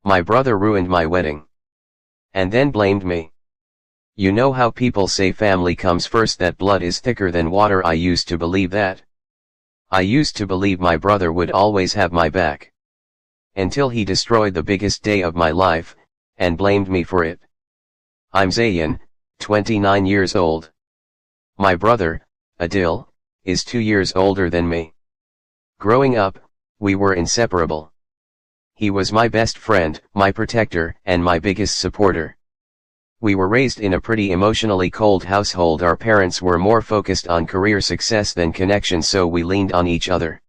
My brother ruined my wedding. And then blamed me. You know how people say family comes first, that blood is thicker than water. I used to believe that. I used to believe my brother would always have my back. Until he destroyed the biggest day of my life, and blamed me for it. I'm Zayn, 29 years old. My brother, Adil, is 2 years older than me. Growing up, we were inseparable. He was my best friend, my protector, and my biggest supporter. We were raised in a pretty emotionally cold household. Our parents were more focused on career success than connection, so we leaned on each other.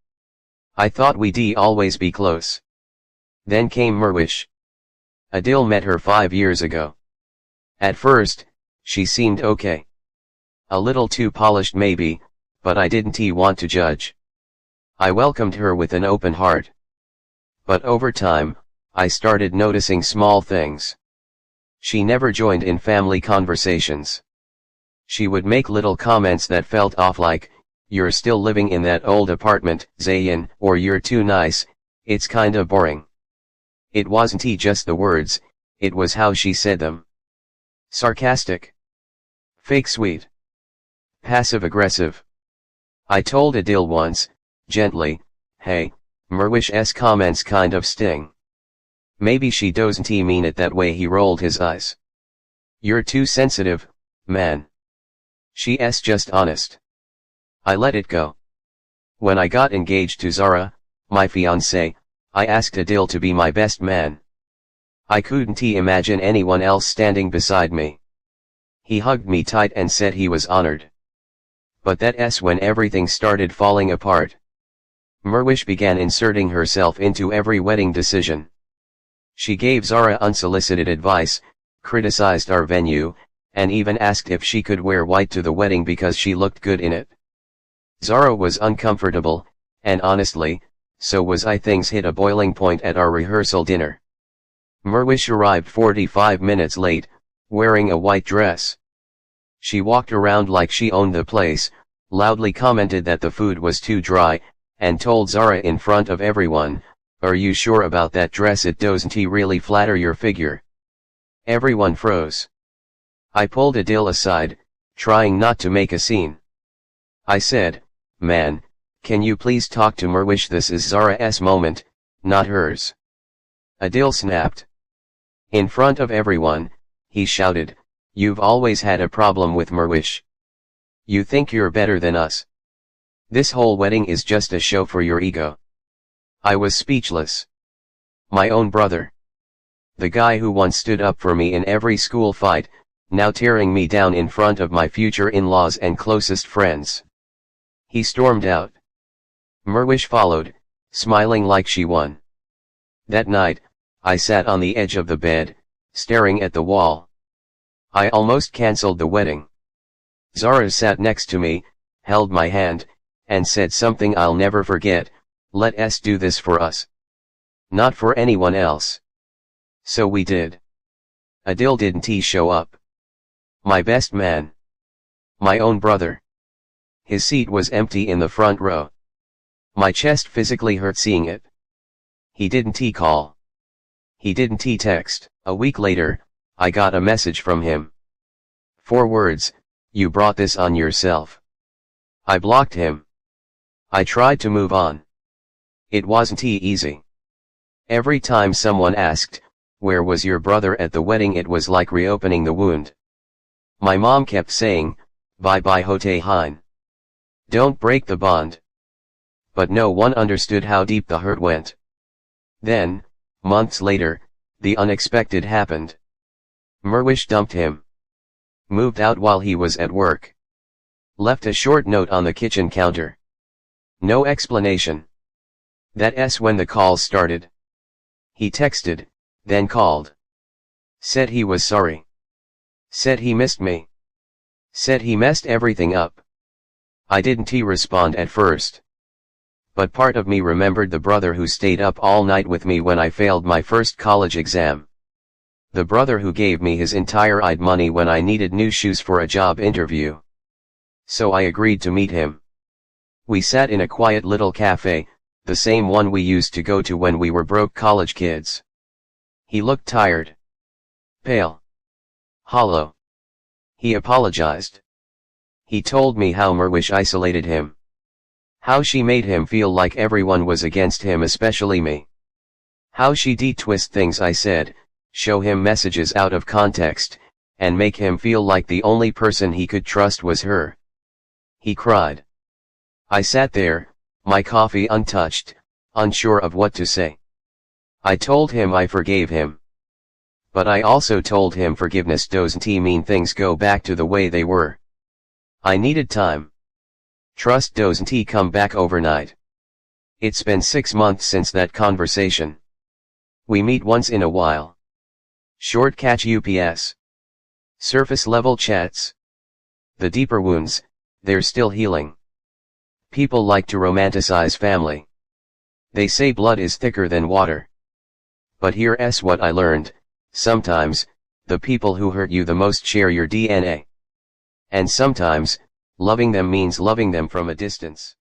I thought we'd always be close. Then came Merwish. Adil met her 5 years ago. At first, she seemed okay. A little too polished maybe, but I didn't want to judge. I welcomed her with an open heart. But over time, I started noticing small things. She never joined in family conversations. She would make little comments that felt off, like, "You're still living in that old apartment, Zayn," or "You're too nice, it's kinda boring." It wasn't just the words, it was how she said them. Sarcastic. Fake sweet. Passive-aggressive. I told Adil once, gently, "Hey, Merwish's comments kind of sting." "Maybe she doesn't mean it that way." He rolled his eyes. "You're too sensitive, man. She's just honest." I let it go. When I got engaged to Zara, my fiancée, I asked Adil to be my best man. I couldn't imagine anyone else standing beside me. He hugged me tight and said he was honored. But that's when everything started falling apart. Merwish began inserting herself into every wedding decision. She gave Zara unsolicited advice, criticized our venue, and even asked if she could wear white to the wedding because she looked good in it. Zara was uncomfortable, and honestly, so was I. Things hit a boiling point at our rehearsal dinner. Merwish arrived 45 minutes late, wearing a white dress. She walked around like she owned the place, loudly commented that the food was too dry, and told Zara in front of everyone, "Are you sure about that dress? It doesn't really flatter your figure." Everyone froze. I pulled Adil aside, trying not to make a scene. I said, "Man, can you please talk to Merwish? This is Zara's moment, not hers." Adil snapped. In front of everyone, he shouted, "You've always had a problem with Merwish. You think you're better than us. This whole wedding is just a show for your ego." I was speechless. My own brother. The guy who once stood up for me in every school fight, now tearing me down in front of my future in-laws and closest friends. He stormed out. Merwish followed, smiling like she won. That night, I sat on the edge of the bed, staring at the wall. I almost cancelled the wedding. Zara sat next to me, held my hand, and said something I'll never forget, "Let's do this for us. Not for anyone else." So we did. Adil didn't show up. My best man. My own brother. His seat was empty in the front row. My chest physically hurt seeing it. He didn't call. He didn't text. A week later, I got a message from him. 4 words, "You brought this on yourself." I blocked him. I tried to move on. It wasn't easy. Every time someone asked, "Where was your brother at the wedding?" it was like reopening the wound. My mom kept saying, "Bye Hote Hein. Don't break the bond." But no one understood how deep the hurt went. Then, months later, the unexpected happened. Merwish dumped him. Moved out while he was at work. Left a short note on the kitchen counter. No explanation. That's when the calls started. He texted, then called. Said he was sorry. Said he missed me. Said he messed everything up. I didn't respond at first. But part of me remembered the brother who stayed up all night with me when I failed my first college exam. The brother who gave me his entire money when I needed new shoes for a job interview. So I agreed to meet him. We sat in a quiet little cafe, the same one we used to go to when we were broke college kids. He looked tired. Pale. Hollow. He apologized. He told me how Merwish isolated him. How she made him feel like everyone was against him, especially me. How she de-twist things I said, show him messages out of context, and make him feel like the only person he could trust was her. He cried. I sat there, my coffee untouched, unsure of what to say. I told him I forgave him. But I also told him forgiveness doesn't mean things go back to the way they were. I needed time. Trust doesn't come back overnight. It's been 6 months since that conversation. We meet once in a while. Short catch UPS. Surface level chats. The deeper wounds, they're still healing. People like to romanticize family. They say blood is thicker than water. But here's what I learned, sometimes, the people who hurt you the most share your DNA. And sometimes, loving them means loving them from a distance.